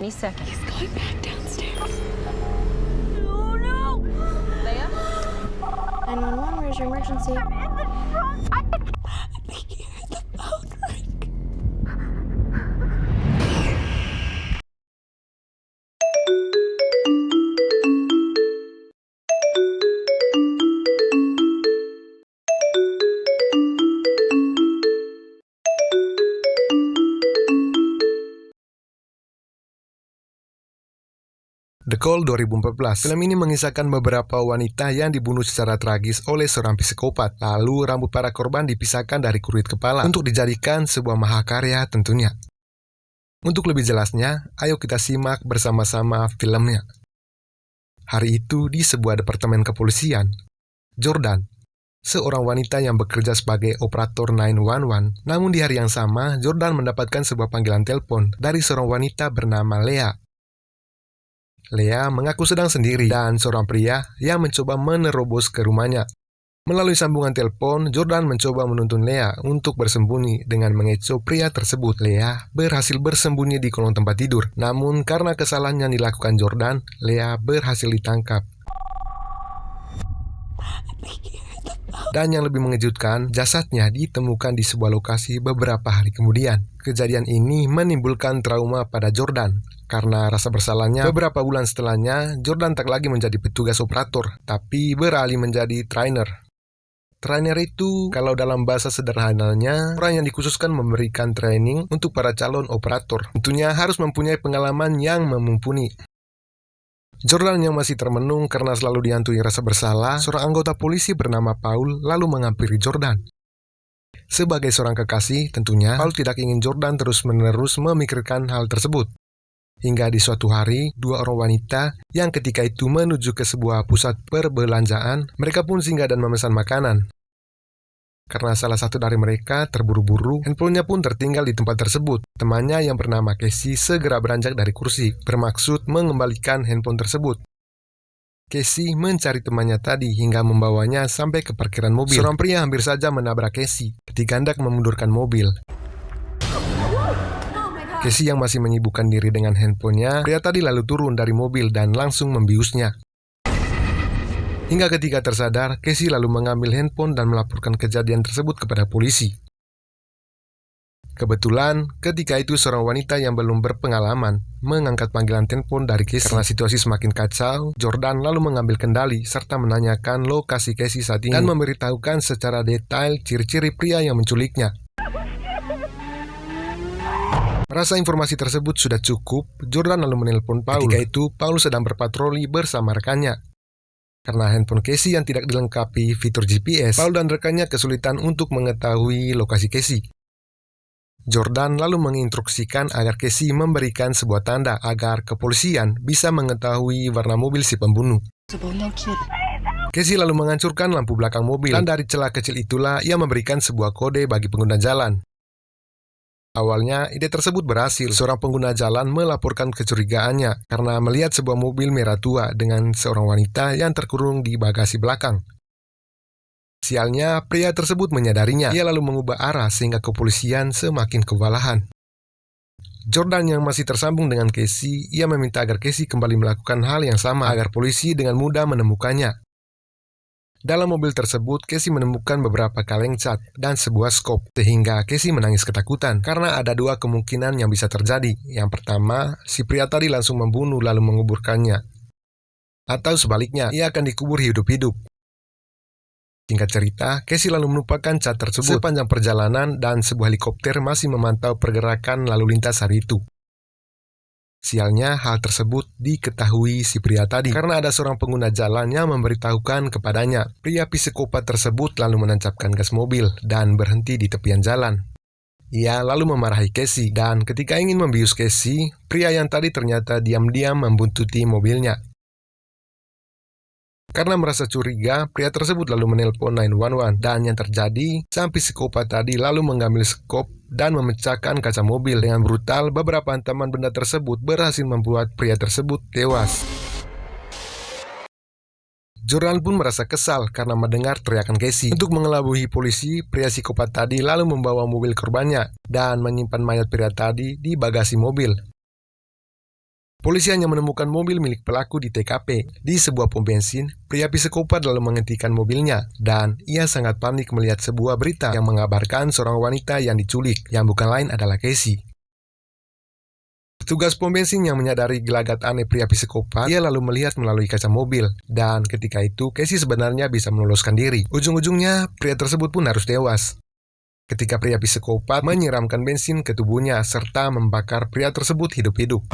Any second. He's going back downstairs. Oh no! Leia? 911, where's your emergency? I hear the phone ring. The Call 2014. Film ini mengisahkan beberapa wanita yang dibunuh secara tragis oleh seorang psikopat. Lalu rambut para korban dipisahkan dari kulit kepala untuk dijadikan sebuah mahakarya tentunya. Untuk lebih jelasnya, ayo kita simak bersama-sama filmnya. Hari itu di sebuah departemen kepolisian, Jordan, seorang wanita yang bekerja sebagai operator 911. Namun di hari yang sama, Jordan mendapatkan sebuah panggilan telepon dari seorang wanita bernama Leah. Leah mengaku sedang sendiri dan seorang pria yang mencoba menerobos ke rumahnya. Melalui sambungan telepon, Jordan mencoba menuntun Leah untuk bersembunyi dengan mengecoh pria tersebut. Leah berhasil bersembunyi di kolong tempat tidur. Namun karena kesalahan yang dilakukan Jordan, Leah berhasil ditangkap. Dan yang lebih mengejutkan, jasadnya ditemukan di sebuah lokasi beberapa hari kemudian. Kejadian ini menimbulkan trauma pada Jordan. Karena rasa bersalahnya, beberapa bulan setelahnya, Jordan tak lagi menjadi petugas operator, tapi beralih menjadi trainer. Trainer itu, kalau dalam bahasa sederhananya, orang yang dikhususkan memberikan training untuk para calon operator. Tentunya harus mempunyai pengalaman yang mumpuni. Jordan yang masih termenung karena selalu dihantui rasa bersalah, seorang anggota polisi bernama Paul lalu menghampiri Jordan. Sebagai seorang kekasih, tentunya Paul tidak ingin Jordan terus-menerus memikirkan hal tersebut. Hingga di suatu hari, dua orang wanita yang ketika itu menuju ke sebuah pusat perbelanjaan, mereka pun singgah dan memesan makanan. Karena salah satu dari mereka terburu-buru, handphonenya pun tertinggal di tempat tersebut. Temannya yang bernama Casey segera beranjak dari kursi, bermaksud mengembalikan handphone tersebut. Casey mencari temannya tadi hingga membawanya sampai ke parkiran mobil. Seorang pria hampir saja menabrak Casey ketika hendak memundurkan mobil. Casey yang masih menyibukkan diri dengan handphonenya, pria tadi lalu turun dari mobil dan langsung membiusnya. Hingga ketika tersadar, Casey lalu mengambil handphone dan melaporkan kejadian tersebut kepada polisi. Kebetulan, ketika itu seorang wanita yang belum berpengalaman mengangkat panggilan telepon dari Casey. Karena situasi semakin kacau, Jordan lalu mengambil kendali serta menanyakan lokasi Casey saat ini dan memberitahukan secara detail ciri-ciri pria yang menculiknya. Merasa informasi tersebut sudah cukup, Jordan lalu menelpon Paul. Ketika itu, Paul sedang berpatroli bersama rekannya. Karena handphone Casey yang tidak dilengkapi fitur GPS, Paul dan rekannya kesulitan untuk mengetahui lokasi Casey. Jordan lalu menginstruksikan agar Casey memberikan sebuah tanda agar kepolisian bisa mengetahui warna mobil si pembunuh. Casey lalu menghancurkan lampu belakang mobil, dan dari celah kecil itulah ia memberikan sebuah kode bagi pengguna jalan. Awalnya, ide tersebut berhasil. Seorang pengguna jalan melaporkan kecurigaannya karena melihat sebuah mobil merah tua dengan seorang wanita yang terkurung di bagasi belakang. Sialnya, pria tersebut menyadarinya. Ia lalu mengubah arah sehingga kepolisian semakin kewalahan. Jordan yang masih tersambung dengan Casey, ia meminta agar Casey kembali melakukan hal yang sama agar polisi dengan mudah menemukannya. Dalam mobil tersebut, Casey menemukan beberapa kaleng cat dan sebuah skop, sehingga Casey menangis ketakutan karena ada dua kemungkinan yang bisa terjadi. Yang pertama, si pria tadi langsung membunuh lalu menguburkannya. Atau sebaliknya, ia akan dikubur hidup-hidup. Singkat cerita, Casey lalu melupakan cat tersebut sepanjang perjalanan dan sebuah helikopter masih memantau pergerakan lalu lintas hari itu. Sialnya, hal tersebut diketahui si pria tadi karena ada seorang pengguna jalan yang memberitahukan kepadanya. Pria psikopat tersebut lalu menancapkan gas mobil dan berhenti di tepian jalan. Ia lalu memarahi Casey dan ketika ingin membius Casey, pria yang tadi ternyata diam-diam membuntuti mobilnya. Karena merasa curiga, pria tersebut lalu menelpon 911 dan yang terjadi, sang psikopat tadi lalu mengambil skop dan memecahkan kaca mobil. Dengan brutal, beberapa hantaman benda tersebut berhasil membuat pria tersebut tewas. Jordan pun merasa kesal karena mendengar teriakan Casey. Untuk mengelabui polisi, pria psikopat tadi lalu membawa mobil korbannya dan menyimpan mayat pria tadi di bagasi mobil. Polisi hanya menemukan mobil milik pelaku di TKP. Di sebuah pom bensin, pria psikopat lalu menghentikan mobilnya, dan ia sangat panik melihat sebuah berita yang mengabarkan seorang wanita yang diculik, yang bukan lain adalah Casey. Petugas pom bensin yang menyadari gelagat aneh pria psikopat, ia lalu melihat melalui kaca mobil, dan ketika itu Casey sebenarnya bisa meloloskan diri. Ujung-ujungnya, pria tersebut pun harus tewas. Ketika pria psikopat menyiramkan bensin ke tubuhnya serta membakar pria tersebut hidup-hidup.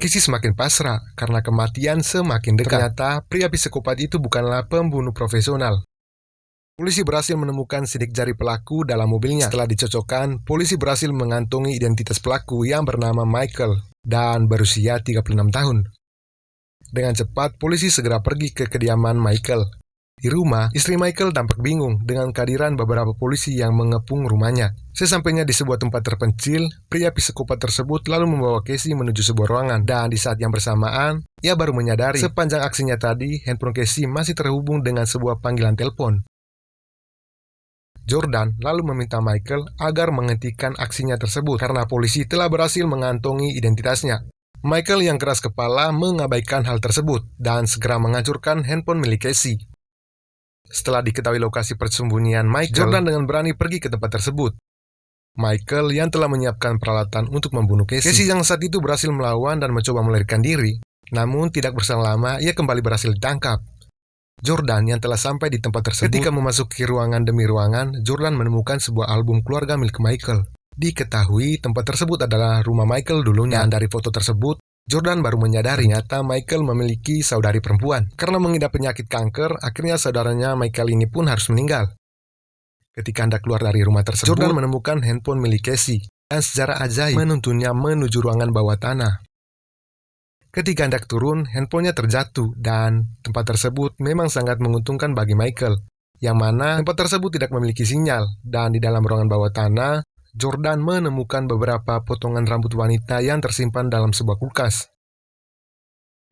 Casey semakin pasrah karena kematian semakin dekat. Ternyata pria psikopat itu bukanlah pembunuh profesional. Polisi berhasil menemukan sidik jari pelaku dalam mobilnya. Setelah dicocokkan, polisi berhasil mengantongi identitas pelaku yang bernama Michael dan berusia 36 tahun. Dengan cepat, polisi segera pergi ke kediaman Michael. Di rumah, istri Michael tampak bingung dengan kehadiran beberapa polisi yang mengepung rumahnya. Sesampainya di sebuah tempat terpencil, pria psikopat tersebut lalu membawa Casey menuju sebuah ruangan. Dan di saat yang bersamaan, ia baru menyadari sepanjang aksinya tadi, handphone Casey masih terhubung dengan sebuah panggilan telepon. Jordan lalu meminta Michael agar menghentikan aksinya tersebut karena polisi telah berhasil mengantongi identitasnya. Michael yang keras kepala mengabaikan hal tersebut dan segera menghancurkan handphone milik Casey. Setelah diketahui lokasi persembunyian Michael, Jordan dengan berani pergi ke tempat tersebut. Michael yang telah menyiapkan peralatan untuk membunuh Casey. Casey yang saat itu berhasil melawan dan mencoba melarikan diri, namun tidak berselang lama ia kembali berhasil ditangkap. Jordan yang telah sampai di tempat tersebut, ketika memasuki ruangan demi ruangan, Jordan menemukan sebuah album keluarga milik Michael. Diketahui tempat tersebut adalah rumah Michael dulunya, dan dari foto tersebut, Jordan baru menyadari ternyata Michael memiliki saudari perempuan. Karena mengidap penyakit kanker, akhirnya saudaranya Michael ini pun harus meninggal. Ketika hendak keluar dari rumah tersebut, Jordan menemukan handphone milik Casey dan secara ajaib menuntunnya menuju ruangan bawah tanah. Ketika hendak turun, handphonenya terjatuh dan tempat tersebut memang sangat menguntungkan bagi Michael, yang mana tempat tersebut tidak memiliki sinyal, dan di dalam ruangan bawah tanah, Jordan menemukan beberapa potongan rambut wanita yang tersimpan dalam sebuah kulkas.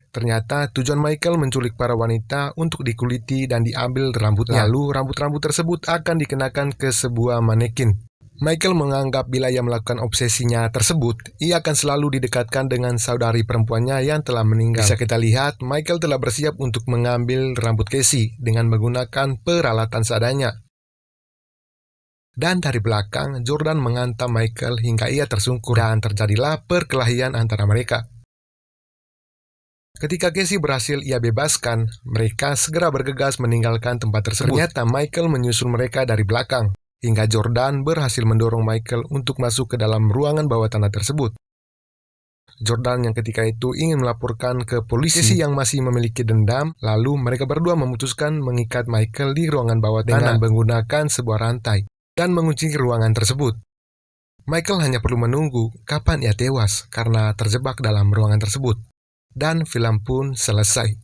Ternyata tujuan Michael menculik para wanita untuk dikuliti dan diambil rambutnya. Lalu rambut-rambut tersebut akan dikenakan ke sebuah manekin. Michael menganggap bila ia melakukan obsesinya tersebut, ia akan selalu didekatkan dengan saudari perempuannya yang telah meninggal. Bisa kita lihat, Michael telah bersiap untuk mengambil rambut Casey dengan menggunakan peralatan seadanya. Dan dari belakang, Jordan menghantam Michael hingga ia tersungkur dan terjadilah perkelahian antara mereka. Ketika Casey berhasil ia bebaskan, mereka segera bergegas meninggalkan tempat tersebut. Ternyata Michael menyusul mereka dari belakang, hingga Jordan berhasil mendorong Michael untuk masuk ke dalam ruangan bawah tanah tersebut. Jordan yang ketika itu ingin melaporkan ke polisi Casey yang masih memiliki dendam, lalu mereka berdua memutuskan mengikat Michael di ruangan bawah tanah dengan menggunakan sebuah rantai dan mengunci ruangan tersebut. Michael hanya perlu menunggu kapan ia tewas karena terjebak dalam ruangan tersebut. Dan film pun selesai.